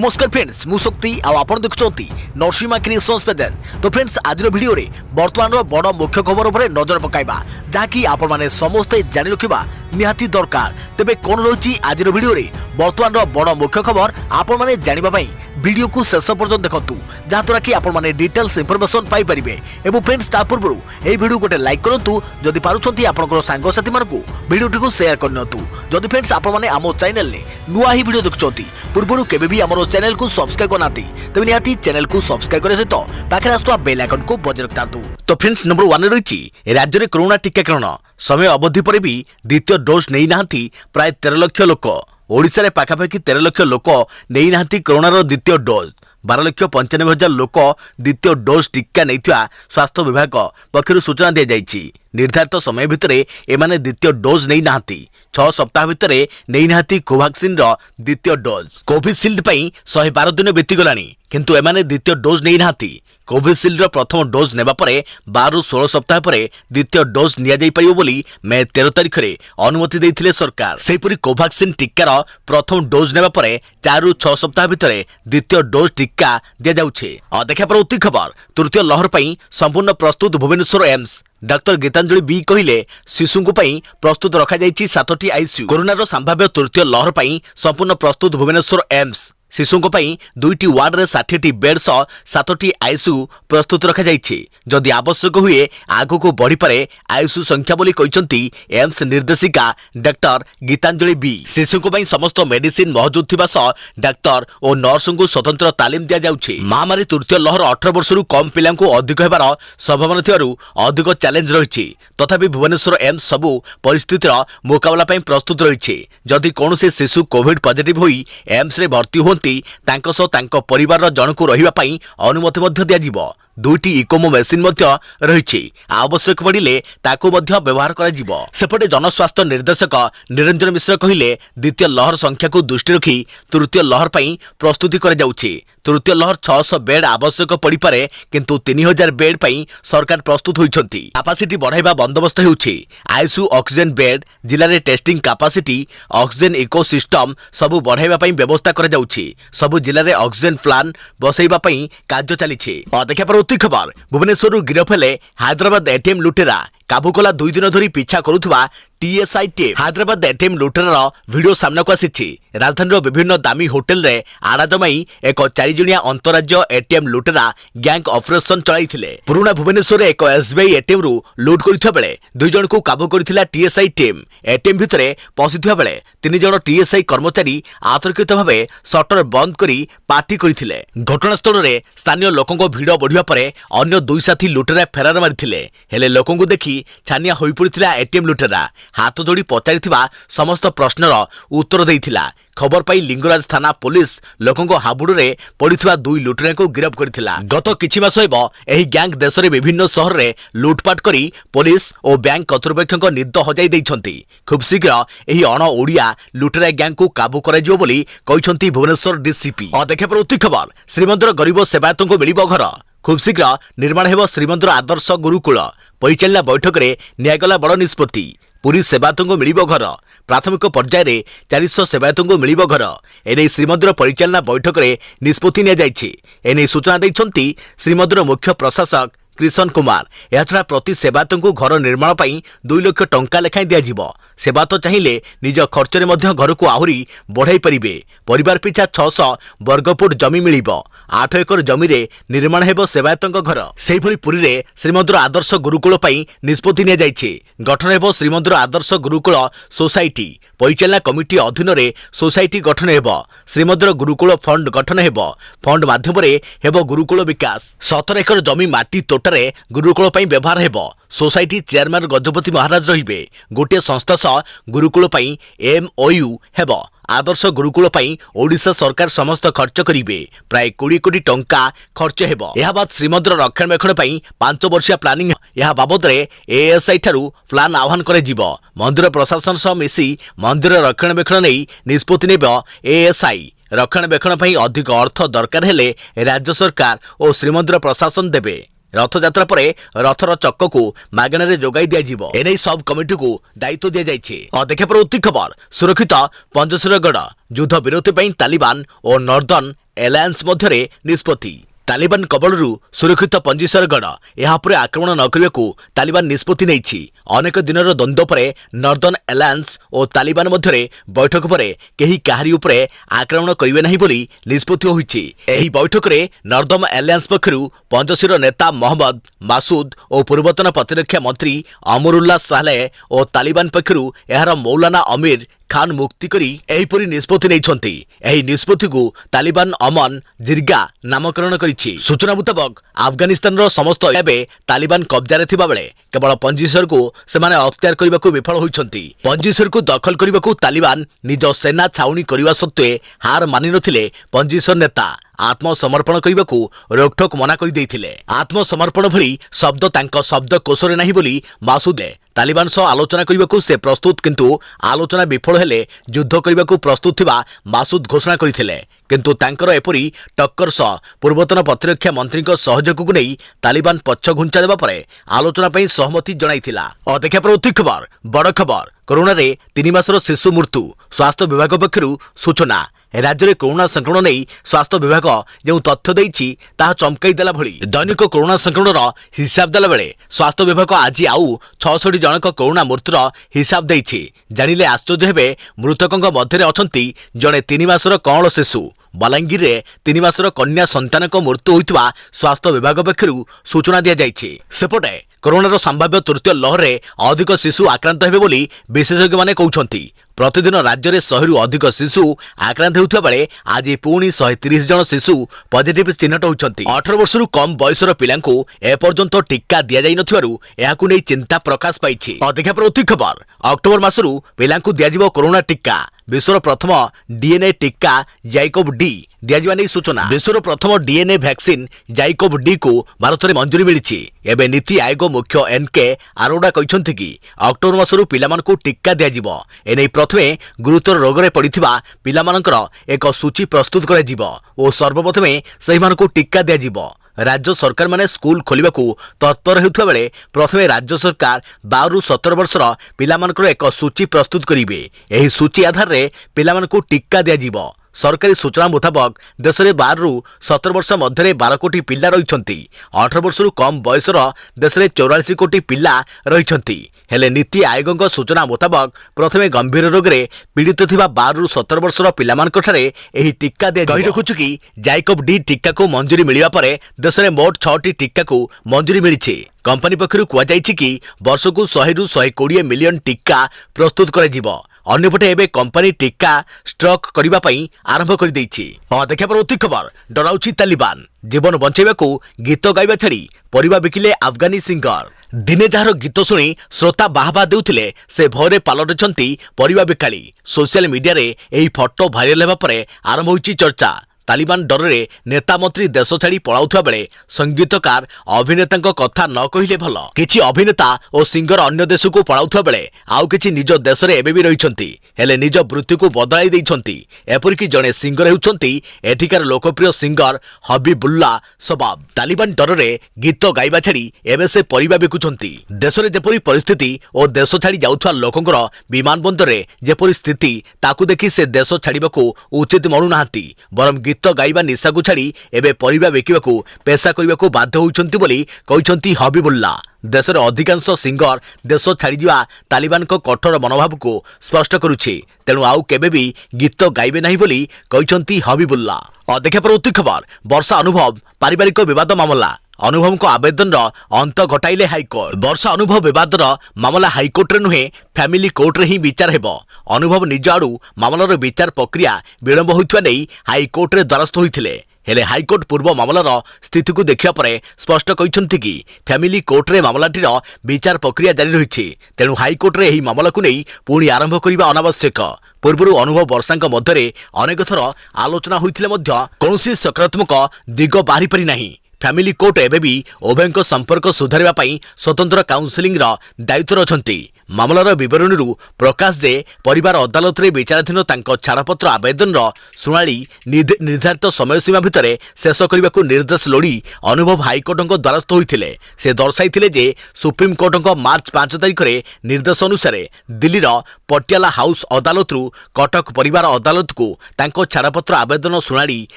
नमस्कार फ्रेंड्स मु शक्ति आपण देखुंती नरसिंहा क्रिएशंस प्रेजेंट। तो फ्रेंड्स आज वीडियो रे वर्तमान बड़ मुख्य खबर उपर नजर पकाइबा जहाँकि आपण माने समस्ते जानि रखिबा निहाती दरकार। तेबे कोन रही आज वीडियो रे वर्तमान बड़ मुख्य खबर आपण माने जानिबा पई वीडियो को शेष पर्यंत देखंतु जहाँद्वारा कि आपण माने डिटेल्स इंफॉर्मेशन पाई परिबे। एवं फ्रेंड्स ता पूर्व ए वीडियो गोटे लाइक करंतु जदि पारुछंती आपनकर सांग साथी मानकु वीडियो को शेयर करनतु। जदि फ्रेंड्स आपण माने आमो चैनल ले नुआ ही वीडियो देखुछंती पूर्व केबे भी हमरो चैनल को सब्सक्राइब करनाती तबे निहाती चैनल को सब्सक्राइब करे सहित पाखे आस्तुवा बेल आइकन को बजाय रखतांतु। तो फ्रेंड्स नंबर 1 रही राज्य में कोरोना टीकाकरण समय अवधि पर भी द्वितीय डोज नहीं नाहांती प्राय 13 लाख लोक। ओडिशा रे पाखापाखि 13 लाख लोक नहीं नाहांती कोरोनार द्वितीय डोज। 12,95,000 लोक द्वितीय डोज टीका नहीं स्वास्थ्य विभाग पक्षर सूचना दी जाइछि। निर्धारित समय भितर एमाने द्वितीय डोज नहीं नाहांती 6 सप्ताह भितर नहीं नाहांती कोवैक्सीन द्वितीय डोज। कोविशील्ड पई 112 दिन बीती गलानी किंतु एमाने द्वितीय डोज नहीं नाहांती। कोविशील्ड प्रथम डोज नेबा परे 12 ରୁ 16 सप्ताह पर द्वितीय डोज निया जाई परियो बोली मे 13 तारिख रे अनुमति देथिले सरकार। सेहिपरि कोवैक्सीन टीकार प्रथम डोज नेबा परे 4 ରୁ 6 सप्ताह भितर द्वितीय डोज टीका दिया जाउछे। देखा परवर्ती खबर तृतीय लहर पई संपूर्ण प्रस्तुत भुवनेश्वर एम्स। डाक्टर गीतांजलि बी कहिले शिशुंकु पई प्रस्तुत रखा जाइछि 7टी आईसीयू। कोरोनार संभाव्य तृतीय लहर पई संपूर्ण प्रस्तुत भुवनेश्वर एम्स। शिशुंक पई 2टी वार्ड रे 60टी बेड सह 7टी आईसीयू प्रस्तुत रखा जाइछि। जदि आवश्यक हुए आगु को बढ़ी पारे आईसीयू संख्या बोली कहिसंती एम्स निर्देशिका डाक्टर गीतांजलि बी। शिशुंक पई समस्त मेडिसिन मौजूद थिबा सह डाक्टर और नर्सों को स्वतंत्र तालीम दिया जाउछि। महामारी तृतीय लहर 18 वर्ष रु कम पिलां को अधिक हेबार संभावना थिबारु अधिक चैलेंज रहिछि। तथापि भुवनेश्वर एम्स सबु परिस्थितिर मुकाबला पई प्रस्तुत रहिछि। जदि कोनोसी शिशु कोविड पॉजिटिव होई एम्स रे भर्ती हो तांको सो तांको परिवार जनकु रहिबा पई अनुमति मध्य दिया जिवो। 2टी इकोमो मेसिन मध्य रहिछि। आवश्यक पड़िले ताको मध्य व्यवहार करा जिवो। सेपटे जनस्वास्थ्य निर्देशक निरंजन मिश्र कहिले द्वितीय लहर संख्या को दृष्टि रखी तृतीय लहर पई प्रस्तुति करा जाउछि। तृतीय लहर 600 बेड आवश्यक पड़ी पारे किंतु 3000 बेड पई सरकार प्रस्तुत होइछंती। कैपेसिटी बढ़ाइबा बंदोबस्त हेउछि। आईसीयू ऑक्सीजन बेड जिल्ला रे टेस्टिंग कैपेसिटी ऑक्सीजन इकोसिस्टम सबु बढ़ाइबा पई व्यवस्था करा जाउछि। सबु जिल्ला रे ऑक्सीजन प्लांट बसैबा पई कार्य चलिछि। देखा परवर्ती खबर भुवनेश्वर गिरफ हेले हैदराबाद एटीएम लुटेरा। काबू कला 2 दिन धरी पीछा करुथुवा टीएसआई टीम। हैदराबाद एटीएम लुटेरार वीडियो सामना को आसीछि। राजधानी विभिन्न दामी होटेल रे आड़ा जमाई एक 4 जणिया अंतरराज्य एटीएम लुटेरा गैंग ऑपरेशन चलाइथिले। पुराना भुवनेश्वर एक एसबीआई एटीएम रु लूट करिथिबा बेले 2 जण को काबू करिथिला टीएसआई टीम। एटीएम भितरे पसिथिबा बेले 3 जण टीएसआई कर्मचारी आतर्कित भावे शटर बंद करी पार्टी करिथिले। घटनास्थल रे स्थानीय लोकंको भिड़ बढ़िया परे अन्य 2 साथी लुटेरा फेरार मारिथिले। हेले लोकंको देखि छानिया होई पड़िथिला एटीएम लुटेरा। हाथ जोड़ी पचारिथिबा समस्त प्रश्नर उत्तर देइथिला। खबर पाई लिंगराज थाना पुलिस लोकंको हाबुडरे पड़िथिबा 2 लुटेरा को गिरफ्त करथिला। गत किछि मास हेबो एही गैंग देश रे विभिन्न शहर रे लूटपाट करी पुलिस और बैंक कर्तृपक्षक निद हजाई दैछंती। खूब शीघ्र एही अण ओडिया लुटेरा गैंग को काबू कराजियो बोली कहिसंती भुवनेश्वर डीसीपी। देखा परवर्ती खबर श्रीमंदिर गरीब सेवायतଙ୍କୁ मिलिबो घर। खूब शीघ्र निर्माण हेबो श्रीमंदिर आदर्श गुरुकुल। परिचालना बैठक रे न्यायगला बड़ निष्पत्ति। पुरी सेवायतଙ୍କୁ मिलिबो घर। प्राथमिक पर्याय रे 400 सेवायतଙ୍କୁ मिलिबो घर। एने श्रीमंदिर परिचालना बैठक रे निष्पत्ति निया जाइछि। एने सूचना दैछंती श्रीमंदिर मुख्य प्रशासक कृष्ण कुमार। यात्रा प्रति सेवायतଙ୍କୁ घर निर्माण पई 2 लाख टंका लेखाई दिया जिवो। सेवायत चाहिए निज खर्च रे मध्य घर को आहुरी बढ़ाई परिबे। परिवार पिछा 600 वर्गफुट जमी मिलिबो। 8 एकर जमी रे निर्माण हेबो सेवायतଙ୍କ घर। सेहि भली पुरी रे श्रीमंदिर आदर्श गुरुकुल पई निष्पत्ति निया जाइछि। गठन हेबो श्रीमंदिर आदर्श गुरुकुल सोसाइटी। परिचालना कमिटी अधीन रे सोसाइटी गठन हेबो। श्रीमंदिर गुरुकुल फंड गठन हेबो। फंड माध्यम रे हेबो गुरुकुल विकास। 17 एकर जमी माटी तोटारे गुरुकुल पई व्यवहार हेबो। सोसाइटी चेयरमैन गजपति महाराज रहिबे। गोटे संस्था सह गुरुकुल पई एमओयू हेबो। आदर्श गुरुकुल पई ओडिशा सरकार समस्त खर्च करिवे। प्राय 20 कोटी टंका खर्च हेबो। यह बाद श्रीमंदिर रक्षणाबेक्षण पई 5 वर्षिया प्लानिंग। यह बाबद रे एएसआई ठारू प्लान आह्वान करे जिवो। मंदिर प्रशासन सह मिसी मंदिर रक्षणाबेक्षण नै निष्पत्ति नेबो एएसआई। रक्षणाबेक्षण पई अधिक अर्थ दरकार हेले राज्य सरकार और श्रीमंदिर प्रशासन देबे। रथयात्रा पर रथर चक्क को मागणारे जोगाई दिया एने सब कमिटी को दायित्व दि जाइए। देखा परवर्ती खबर सुरक्षित पंचशीलगढ़ युद्ध विरोधी पर तालिबान और नॉर्दर्न एलायंस मध्य निष्पत्ति। तालिबान कबलरू सुरक्षित पंचशीलगढ़ यापर आक्रमण न करने को तालिबान निष्पत्ति नहीं। अनेक दिनर द्वंद्व पर नॉर्दर्न एलायंस और तालिबान मध्य बैठक पर केही काहारी उपरे आक्रमण करिवे नहीं बोली निष्पत्ति होईछि। एही बैठक रे नॉर्दर्न एलायंस पक्षरु पंचशीर नेता मोहम्मद मासूद और पूर्वतन प्रतिरक्षा मंत्री अमरुल्लाह सालेह और तालिबान पक्षरु एहार मौलाना अमीर खान मुक्ति करी एहीपरि निष्पत्ति नहीं। एही निष्पत्ति को तालिबान अमन जिर्गा नामकरण करिछि। सूचना मुताबक अफगानिस्तान समस्त एबे तालिबान कब्जारे थिबा बेले केवल पंचशीर को सेमाने अख्तियार करने को विफल होइछन्ति। पंचशीर को दखल करने को तालिबान निज सेना छाउनी करने सत्वे हार मानि नथिले पंचशीर नेता आत्मसमर्पण करने को रोकठोक मना कर देइथिले। आत्मसमर्पण भली शब्द तांको शब्द कोशरे नहीं बोली मासूदे तालिबान सह आलोचना करने को से प्रस्तुत, किंतु आलोचना विफल हेले युद्ध करने को प्रस्तुत थिबा मासूद घोषणा करथिले। किंतु तांकर एपरी टक्कर सह पूर्वतन प्रतिरक्षा मंत्री सहयोग को नहीं तालिबान पक्ष घुंचा देवा परे आलोचना पर सहमति जणाइथिला। देखा परवर्ती खबर बड़ खबर कोरोना रे 3 मासर शिशु मृत्यु स्वास्थ्य विभाग पक्षरु सूचना। राज्य में कोरोना संक्रमण नहीं स्वास्थ्य विभाग जो तथ्य देइछि ताहा चमकाई देला भली दैनिक कोरोना संक्रमण हिसाब देला बेले स्वास्थ्य विभाग आज आउ 66 जनक कोरोना मृत्युर हिसाब देइछि। जानिले आश्चर्य हेबे मृतकଙ୍କ मध्य अछंती जणे 3 मासर कଅଁଳ शिशु। बलांगीर रे 3 मासर कन्या संतानक मृत्यु होइतबा स्वास्थ्य विभाग पक्षरु सूचना दिया जाइछि। सेपटे कोरोनार संभाव्य तृतीय लहर में अधिक शिशु आक्रांत हेबे बोली विशेषज्ञ माने कहउछंती। प्रतिदिन राज्य में 100 रु अधिक शिशु आक्रांत होउथबा बेले आज पुणी 130 जन शिशु पॉजिटिव चिन्हट होइछंती। 18 वर्षरु कम बयसर पिलांकु एपर्यंत टीका दिया जाई नथिबारु एहाकु नै चिंता प्रकाश पाइछि। देखा परवर्ती खबर अक्टोबर मासरु पिलांकु दियाजिबो कोरोना टीका। विश्वर प्रथम डीएनए टीका जाइकोव डी दिया नहीं सूचना। विश्वर प्रथम डीएनए वैक्सीन जाइकोव डी को भारत में मंजूरी मिली। एवं नीति आयोग मुख्य एनके आरोड़ा कहते कि अक्टोबर मासरु पिलामानकु टीका दिया एने प्रथमे गुरुतर रोग रे पड़िथिबा पिलामानकर एक सूची प्रस्तुत करा और सर्वप्रथमे सेहिमानकु टीका दिया। राज्य सरकार माने स्कूल खोलिबा को तत्पर हेउथबा बेले प्रथमे राज्य सरकार 12 रु 17 वर्षर पिलामानकर एक सूची प्रस्तुत करिवे। एही सूची आधार रे पिलामानकु टीका दिया। सरकारी सूचना मुताबक देश में 12 रु 17 वर्ष मध्य 12 कोटी पिला रहिछंती। 18 वर्ष कम बयसर देश में 84 कोटी पिला रहिछंती। हेले नीति आयोग सूचना मुताबक प्रथमे गंभीर रोग रे पीड़ित थिबा 12 रु 17 वर्षर पिलामानकठारे एही टीका दिया। कहि रखुछु कि जाइकोव डी टीका को मंजूरी मिलिबा परे देश में मोट 6टी टीका को मंजूरी मिलिछि। कंपनी पक्षरु कुआ जाइछि कि वर्षकु 100 रु 120 मिलियन टीका प्रस्तुत कराजिबो। अन्यपटे एबे कंपनी टीका स्टॉक करबा पई आरंभ कर दैछि। देखा परवर्ती खबर डराउछि तालिबान जीवन बंचाइबा को गीत गाइबा छाड़ी परिबा बिकिले अफगानी सिंगर। दिने जार गीत शुणी श्रोता बाहबा देउथिले से भयरे पालटिछंती परिबा बिकाली। सोशल मीडिया रे एही फोटो भाइराल हेबा परे आरंभ होइछि चर्चा। तालिबान डर रे नेता मंत्री देश छाड़ी पलाउथबा बेले संगीतकार अभिनेता कथा न कहिले भल। किछि अभिनेता और सिंगर अन्य देश को पलाउथबा बेले आउ किछि निज देश रे एबे भी रहिछंती हेले निज वृत्ति को बदलाई दैछंती। एपरिक जड़े सिंगर हेउछंती एठिकार लोकप्रिय सिंगर हबीबुल्लाह शबाब। तालिबान डर रे गीत गाइबा छाड़ी एबे से परिबा बिकुछंती। देश रे जेपरि परिस्थिति और देश छाड़ी जाउथवा लोकंकर विमान बंदर रे जेपरि स्थिति ताकू देखि से देश छाड़ीबाकू उचित मनु नाहांती बरम गीत गाइबा निशा को छाड़ी एबे परिबा बेकिबाकू पेशा करिबाकू बाध्य होइछंती बोली कहिछंती हबीबुल्लाह। देश रे अधिकांश सिंगर देश छाड़ी जिवा तालिबान को कठोर मनोभाव को स्पष्ट करुछि। तेणु आउ केबे भी गीत गाइबे नहीं बोली कहिछंती हबीबुल्लाह। देखा परवर्ती खबर वर्षा अनुभव पारिवारिक विवाद मामला। अनुभव को आवेदन अंत घटाइले हाईकोर्ट। वर्षा अनुभव विवाद मामला हाईकोर्ट रे नुहे फैमिली कोर्ट रे ही विचार हेबो। अनुभव निज आड़ू मामलार विचार प्रक्रिया विलंब होइथवा नै हाईकोर्ट रे द्वारस्थ होइथिले। हेले हाईकोर्ट पूर्व मामलार स्थिति को देखिया परे स्पष्ट कहिसंती कि फैमिली कोर्ट रे मामलाटीर विचार प्रक्रिया जारी रहिछि। तेणु हाईकोर्ट रे एही मामला को नै पुणी आरंभ करिबा अनावश्यक। पूर्व अनुभव वर्षांक मध्य अनेक थर आलोचना होइथिले मध्य कौनसी सकारात्मक दिग बाहरी पारि नाही। फैमिली कोर्ट एबे भी उभयंक संपर्क सुधारिबा पई स्वतंत्र काउंसिलिंग दायित्व अछंती। मामलार विवरणीरू प्रकाश जे परिवार अदालत रे विचाराधीन तांको छाड़पत्र आवेदन शुणाणी निर्धारित समय सीमा भितर शेष करने को निर्देश लोड़ी अनुभव हाइकोर्ट द्वारस्थ होते से दर्शाई जे सुप्रीम कोर्ट मार्च 5 तारिख में निर्देश अनुसार दिल्लीर पटियाला हाउस अदालत कटक परिवार अदालत को तांको छाड़पत्र आवेदन शुणाणी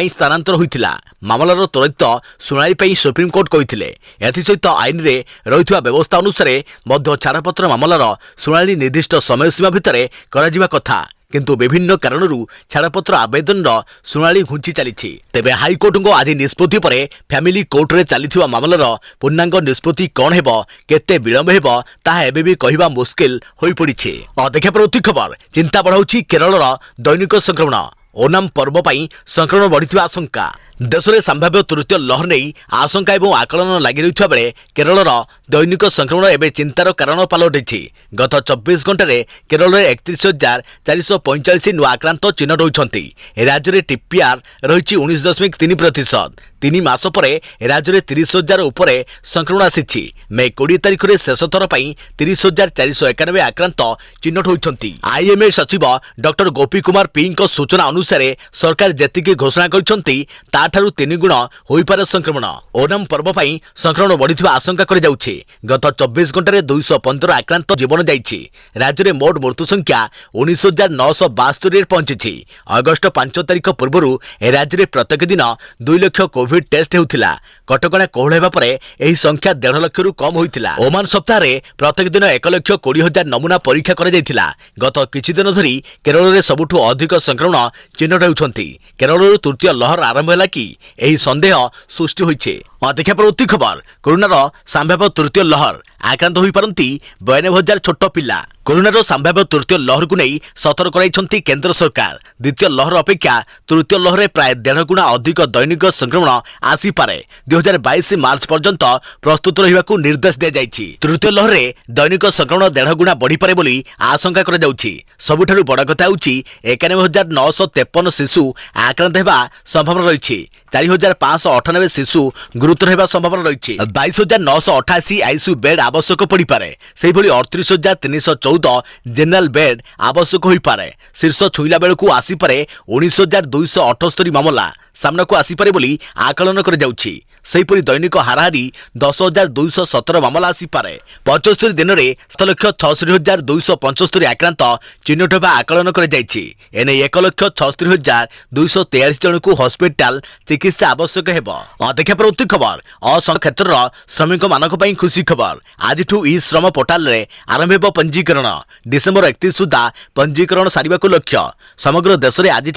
स्थानांतर होता मामलार त्वरित शुणाणी सुप्रीम कोर्ट कहिथिले एथिसहित आईन रे रहिथुवा व्यवस्था अनुसार मध्य छाड़पत्र मामलार शुणाणी निर्दिष्ट समय सीमा भितर कराजिबा कथा किंतु विभिन्न कारणरू छाड़पत्र आवेदन शुणाणी घुंची चली तेबे हाइकोर्ट को आज निष्पत्ति पर फैमिली कोर्ट रे चली मामलार पूर्णांग निष्पत्ति कौन हेबो केते विलंब हेबो ताहा एबे भी कहिबा मुश्किल होई पड़िछे। देखा परवर्ती खबर चिंता बढ़ाउछि केरलर दैनिक संक्रमण ओनाम पर्व पई संक्रमण बढ़िथिबा आशंका देश में संभाव्य तृतीय लहर नहीं आशंका और आकलन लगी रही बेले केरलर दैनिक संक्रमण एवं चिंतार कारण पलटि गत 24 घंटे केरल में 31,445 नुआ आक्रांत चिन्हट होती राज्य में टीपीआर रही 19.3%। 3 मास पर राज्य में 30,000 उपर संक्रमण आसी मे 20 तारिख में शेष थर पर 30,491 आक्रांत चिन्हट होती। आईएमए सचिव डॉक्टर गोपी कुमार पी सूचना अनुसार सरकार जेतिकी घोषणा करछंती ताठारु 3 गुण होइपारे संक्रमण। ओणम पर्व पई संक्रमण बढ़िथिबा आशंका करि जाउछि। गत 24 घंटे 215 आक्रांत जीवन जाइछि। राज्य में मोट मृत्यु संख्या 19,972 रे पहुंची। अगस्त 5 तारिख पूर्व राज्य में प्रत्येक दिन 2 लाख कोविड टेस्ट हेउथिला। कटकणा कोहल हेबा परे एही संख्या 1.5 लाख रु कम होइथिला। ओमान सप्ताह रे प्रत्येक दिन 1,20,000 नमूना परीक्षा करा जाइथिला। गत किछि दिन धरि केरल रे सबुठु अधिक संक्रमण चिन्हट हेउछंती। केरल तृतीय लहर आरंभ होला कि एही संदेह सृष्टि होइछे। देखा परवर्ती खबर कोरोनार संभाव्य तृतीय लहर आक्रांत होई पारंती 92,000 छोट पिला। कोरोनार संभाव्य तृतीय लहर को नहीं सतर्क कराइछंती केंद्र सरकार। द्वितीय लहर अपेक्षा तृतीय लहर में प्राय 1.5 गुणा अधिक दैनिक संक्रमण आसी पारे। 2022 मार्च पर्यंत प्रस्तुत रहिबाकू निर्देश दिया जाइछि। तृतीय लहर में दैनिक संक्रमण 1.5 गुणा बढ़ी पारे बोली आशंका करा जाउछि। सबुठारु बड़ कथा होछि 91,953 शिशु आक्रांत हेबा संभावना रहिछि। 4,598 शिशु गुरुतर हेबा संभावना रही। 22,988 आईसीयू बेड आवश्यक पड़ पारे। से 38,314 जेनेराल बेड आवश्यक हो पारे। शीर्ष छुईला बेलू आसीपे 19,278 मामला सामना को आसीपे बोली आकलन कर जाउछि। सेहीपरि दैनिक हाराहारी 10,217 मामला आसीपे। 75 दिन में 7,66,275 आक्रांत चिन्हट होगा आकलन कर जाइछि। एने 1,66,243 जन को हॉस्पिटल चिकित्सा आवश्यक हेबो। देखा परवर्ती खबर असंख्य क्षेत्र श्रमिक मानक पई खुशी खबर। आज ई श्रम पोर्टाल रे आरंभ हेबो पंजीकरण। डिसेंबर 31 सुधा पंजीकरण सारिबाकू लक्ष्य। समग्र देश में आज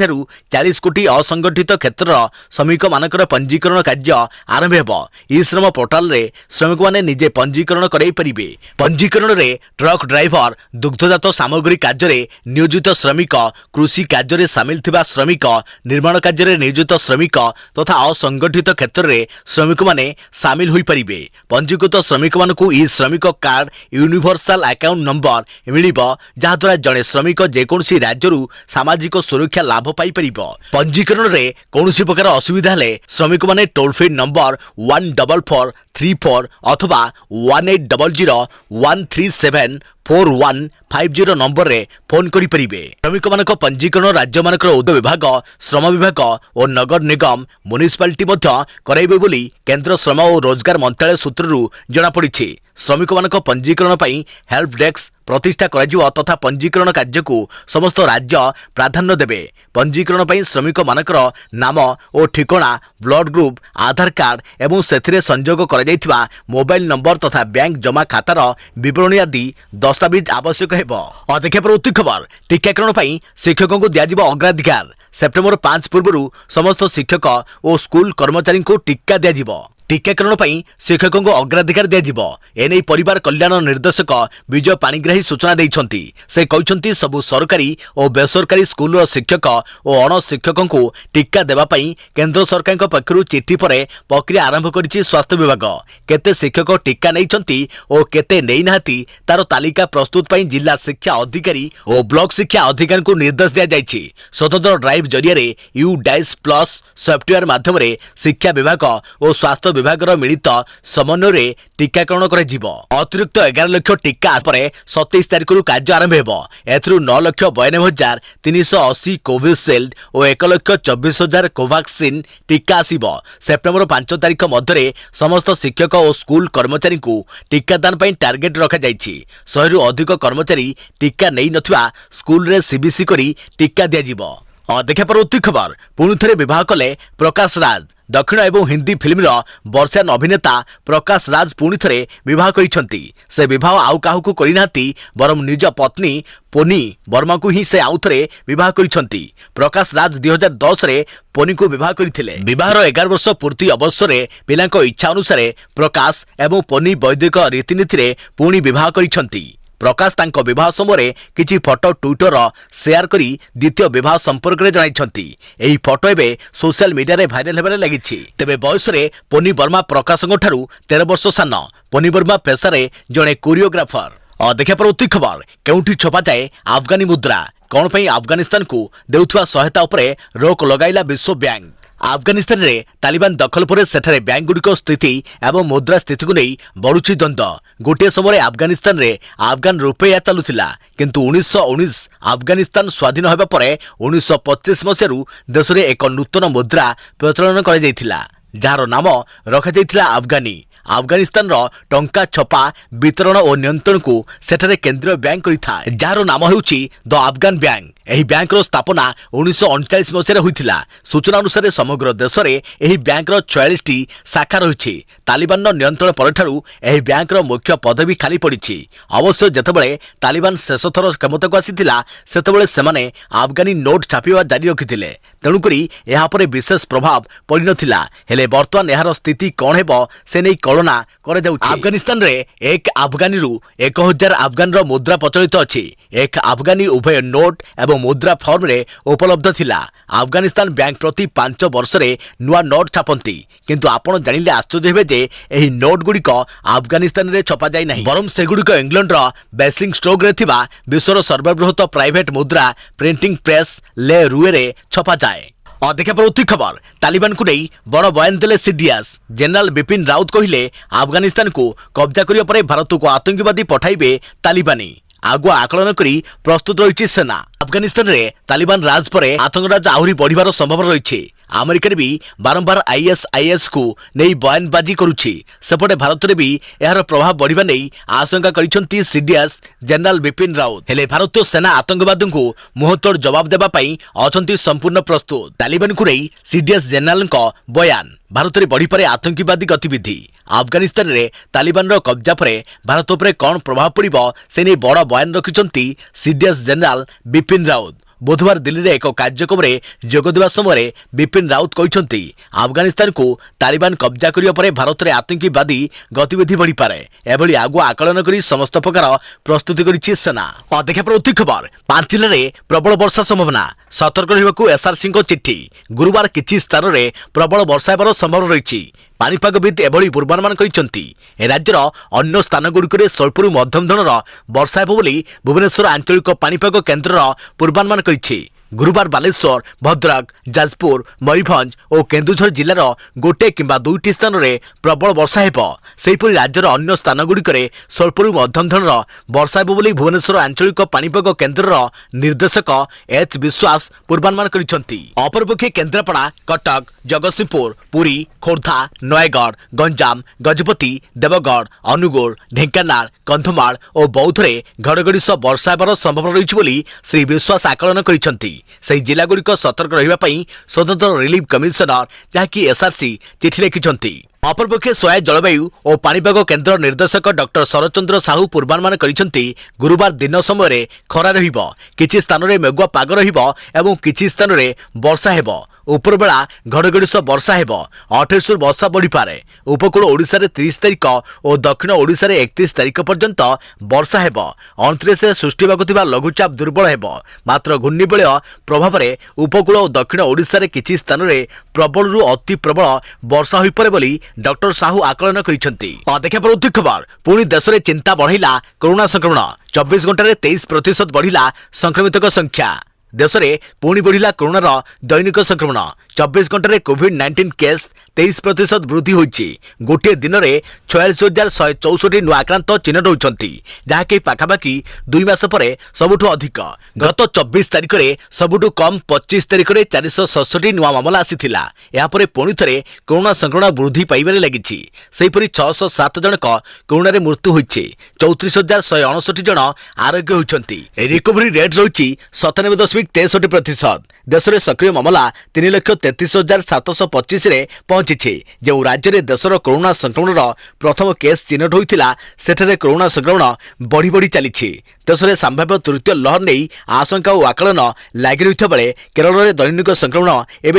40 कोटी असंगठित क्षेत्र श्रमिक मानकर पंजीकरण कार्य आरंभ हेबो। ई श्रम पोर्टाल रे श्रमिक माने निजे पंजीकरण कराई परिबे। पंजीकरण रे ट्रक ड्राइवर, दुग्धजात सामग्री कार्य रे नियोजित श्रमिक, कृषि कार्य रे शामिल थिबा श्रमिक, निर्माण कार्य रे नियोजित श्रमिक तथा असंगठित क्षेत्र में श्रमिक माने शामिल होई परिबे। पंजीकृत श्रमिक मानकू ई श्रमिक कार्ड यूनिवर्सल अकाउंट नंबर मिलिबो, जहा द्वारा जड़े श्रमिक जेकोसी राज्यरू सामाजिक सुरक्षा लाभ पाई परिबो। पंजीकरण रे कोनोसी प्रकार असुविधा हेले श्रमिक माने टोल फ्री नंबर 14434 अथवा 1800137415 नंबर रे फोन करि परिबे। श्रमिक मानक पंजीकरण राज्य मानकर उद्योग विभाग, श्रम विभाग और नगर निगम म्युनिसिपालिटी मध्य कराइबे बोली केंद्र श्रम और रोजगार मंत्रालय सूत्ररू जना पड़िछि। श्रमिक मानक पंजीकरण पई हेल्प डेस्क प्रतिष्ठा कराजिव तथा पंजीकरण कार्य को समस्त राज्य प्राधान्य देबे। पंजीकरण पई श्रमिक मानकर नाम और ठिकाना, ब्लड ग्रुप, आधार कार्ड एवं सेथिरे संयोग करा जायथिबा मोबाइल नंबर तथा बैंक जमा खातार विवरणी आदि दस्तावेज आवश्यक हेबो। देखा परवर्ती खबर टीकाकरण पई शिक्षकों को दियाजिबो अग्राधिकार। सेप्टेम्बर 5 पूर्व समस्त शिक्षक और स्कूल कर्मचारी को टीका दियाजिबो। टीकाकरण पई शिक्षकों को अग्राधिकार दियाजिबो। एने परिवार कल्याण निर्देशक विजय पाणिग्राही सूचना दैछंती। से कहछंती सबु सरकारी और बेसरकारी स्कूल शिक्षक और अण शिक्षकों को टीका देवा पई केंद्र सरकार के पक्षरु चिट्ठी पर प्रक्रिया आरंभ करिछि स्वास्थ्य विभाग। केते शिक्षक टीका नैछंती और केते नै नाहती तार तालिका प्रस्तुत पई जिला शिक्षा अधिकारी और ब्लॉक शिक्षा अधिकारी को निर्देश दिया जाइछि। स्वतंत्र ड्राइव जरिया रे यू डाइस प्लस सॉफ्टवेयर माध्यम रे शिक्षा विभाग और स्वास्थ्य विभागर मिलित समन्वय टीकाकरण कर अतिरिक्त 11 लाख टीका पर 27 तारिख कार्य आरंभ हो। 9,92,380 कोविशील्ड और 1,24,000 कोवाक्सिन टीका आसिब। सेप्टेम्बर 5 तारिख मध्य समस्त शिक्षक और स्कूल कर्मचारी को टीकादान पर टार्गेट रखा जाइछि। 100 रु अधिक कर्मचारी टीका नहीं नथिबा स्कूल रे सीबीसी करी टीका दिया जिवो। देखा परवर्ती खबर पुणी थे विवाह कले प्रकाश राज। दक्षिण एवं हिंदी फिल्म वर्षान अभिनेता प्रकाश राज पुणी थे विवाह करिसेंती। से विवाह आउ काहू करना बरम निज पत्नी पोनी वर्मा को ही से आउ थे विवाह करिसेंती। प्रकाश राज 2010 रे पोनी को विवाह करथिले। विवाहर 11 वर्ष पूर्ति अवसर में पिलांको इच्छा अनुसार प्रकाश एवं पोनी वैदिक रीतिनीति रे पुणी विवाह करिसेंती। प्रकाश तांको विवाह समय किछि फोटो ट्विटर शेयर करी द्वितीय विवाह संपर्क में जणाइछंती। एही फोटो एबे सोशल मीडिया रे भाइराल हेबारे लागिछि। तेबे बयस रे पोनी वर्मा प्रकाशଙ୍କ ठारू 13 वर्ष सान। पोनी वर्मा पेशारे जणे कोरियोग्राफर। देखा परवर्ती खबर केउठी छपा जाए अफगानी मुद्रा कौन पई अफगानिस्तान को देउथुवा सहायता उपरे रोक लगाइला विश्व बैंक। अफगानिस्तान रे तालिबान दखल पर सेठारे बैंक गुड़िक स्थिति एवं मुद्रा स्थिति को नहीं बढ़ुछि द्वंद्व। गोटे समय अफगानिस्तान रे अफगान रुपया चलुथिला किंतु 1919 अफगानिस्तान स्वाधीन होबा परे 1925 मसियारू देश रे एक नूतन मुद्रा प्रचलन करा जायथिला जार नाम रखा जायथिला अफगानी। अफगानिस्तान रो टंका छपा वितरण और नियंत्रण को सेठारे केंद्रीय बैंक करिथा जार नाम हेउछि द अफगान बैंक। एही बैंक रो स्थापना 1939 मसिया होइथिला। सूचना अनुसार समग्र देश रे एही बैंक रो 46 टी शाखा रहिछि। तालिबान रो नियंत्रण परठारू एही बैंक रो मुख्य पदवी खाली पड़िछि। अवश्य जेतेबेले तालिबान शेष थर क्षमता को आसीथिला सेतेबेले सेमाने अफगानी नोट छापिवा जारी रखिथिले। तेणु करी एहा परे विशेष प्रभाव पड़ि नथिला। हेले वर्तमान एहार स्थिति कोन हेबो से नै कल्पना करा जाउछि। अफगानिस्तान रे एक अफगानी रु 1000 अफगान रो मुद्रा प्रचलित अछि। एक अफगानी उभय नोट एवं मुद्रा फॉर्म रे उपलब्ध थिला। अफगानिस्तान बैंक प्रति 5 वर्ष रे नुआ नोट छापंती किंतु आपण जानिले आश्चर्य हेबे जे एही नोट गुड़िक अफगानिस्तान रे छपा जाय नाही बरम से गुड़िक इंग्लैंड रो बेसिंग स्टॉक रे थिबा विश्वर सर्वबृहत प्राइवेट मुद्रा प्रिंटिंग प्रेस ले रुए रे छपा जाय। देखा परवर्ती खबर तालिबान को नहीं बड़ बयान देले सीडीएस। जनरल बिपिन राउत कहिले अफगानिस्तान को कब्जा करिया परे भारत को आतंकवादी पठाइबे तालिबानी। आगुआ आकलन करी प्रस्तुत रही सेना। अफगानिस्तान रे तालिबान राज पर आतंकराज आहरी बढ़िबार संभावना रही। अमेरिका भी बारंबार आईएसआईएस को नहीं बयानबाजी करुछि। सेपटे भारत में भी यार प्रभाव बढ़िबा नहीं आशंका करिसेंती सीडीएस जनरल बिपिन राउत। हेले भारतीय सेना आतंकवादी को मुहतोड़ जवाब देबा पई अछंती संपूर्ण प्रस्तुत। तालिबान को नहीं सीडीएस जनरल को बयान भारत में बढ़ी पारे आतंकवादी गतिविधि। अफगानिस्तान रे तालिबान रो कब्जा पर भारत उपरे कौन प्रभाव पड़िबो से नहीं बड़ बयान रखिसेंती सीडीएस जनरल बिपिन राउत। बुधवार दिल्ली रे एक कार्यक्रम रे जोग देवा समय बिपिन राउत कहिसेंती अफगानिस्तान को तालिबान कब्जा करिया परे भारत रे आतंकवादी गतिविधि बढ़ी पारे। एभली आगुआ आकलन करी समस्त प्रकार प्रस्तुति करिछि सेना। देखा परवर्ती खबर 5 जिले रे प्रबल वर्षा संभावना सतर्क रहबाकू एसआरसी को चिट्ठी। गुरुवार किछि स्थान रे प्रबल वर्षा हेबार संभावना रहिछि। पानीपागविद एभली पूर्वानुमान करिसेंती राज्यर अन्य स्थान गुड़िक स्वल्परू मध्यम धरणर वर्षा हेब बोली भुवनेश्वर आंचलिक पानीपाग केन्द्र पूर्वानुमान करिछि। गुरुवार बालेश्वर भद्रक जाजपुर मयूरभंज और केन्दुझर जिलार गोटे किंबा 2टी स्थान में प्रबल वर्षा हेब। सेहिपरि राज्यर अन्य स्थान गुड़िक स्वल्परू मध्यम धरणर वर्षा हेब बोली भुवनेश्वर आंचलिक पानीपाग केन्द्र निर्देशक एच विश्वास पूर्वानुमान करिसेंती। अपरपक्षे केन्द्रापड़ा कटक जगतसिंहपुर पुरी खोर्धा नयगढ़ गंजाम गजपति देवगढ़ अनुगुल ढेंकानाल कंधमाल और बौद्धरे घड़घड़ी सह वर्षा हेबार संभावना रही बोली श्री विश्वास आकलन करिसेंती। से जिला गुड़िक सतर्क रहिबा पई स्वतंत्र रिलीफ कमिशनर जहाँकि एसआरसी चिठी लिखिसेंती। अपरपक्षे सोया जलवायु और पानीपाग केन्द्र निर्देशक डॉक्टर शरचंद्र साहू पूर्वानुमान करिसेंती गुरुवार दिन समय खरा रहिबो, किछि स्थान रे मेघुआ पाग रहिबो एवं किछि स्थान रे वर्षा हेबो। उपरबेला घड़घड़ी सह वर्षा हेबो। 28 वर्षा बढ़ी पारे। उपकूल ओडिशा रे 30 तारिख और दक्षिण ओडिशा रे 31 तारिख पर्यंत वर्षा हेबो। 29 सृष्टि हेबाकु थिबा लघुचाप दुर्बल हेबो। मात्र घूर्णिबलय प्रभाव रे उपकूल और दक्षिण ओडिशा रे किछि स्थान रे प्रबल रु अति प्रबल वर्षा होई पारे बोली डॉक्टर साहू आकलन करिसेंती। देखा परवर्ती खबर पुणी देश में चिंता बढ़ाइला कोरोना संक्रमण। 24 घंटे 23% बढ़िला संक्रमितों संख्या। देश में पुणी बढ़िला कोरोनार दैनिक संक्रमण। 24 घंटे कोविड-19 केस 23% वृद्धि होइछि। गोटे दिन में 46,164 नुआ आक्रांत चिन्हट होइछन्ति, जहाँकि पाखापाखि 2 मास पर सबुठु अधिक। गत 24 तारिख में सबुठु कम 25 तारिख में 467 नुआ मामला आसीथिला। या परे पुणी थरे कोरोना संक्रमण वृद्धि पाइबारे लागिछि। सेहिपरि 607 जनक कोरोना मृत्यु होइछि। 34,159 जन आरोग्य होइछन्ति। रिकवरी रेट रहिछि 97.63%। देश में सक्रिय मामला 3,33,725 रे पहुंची। जो राज्य में देशर कोरोना संक्रमण प्रथम केस चिन्हट होता सेठे कोरोना संक्रमण बढ़ी बढ़ी चली। देश में संभाव्य तृतीय लहर नहीं आशंका और आकलन लगी रही बेले केरल में दैनिक संक्रमण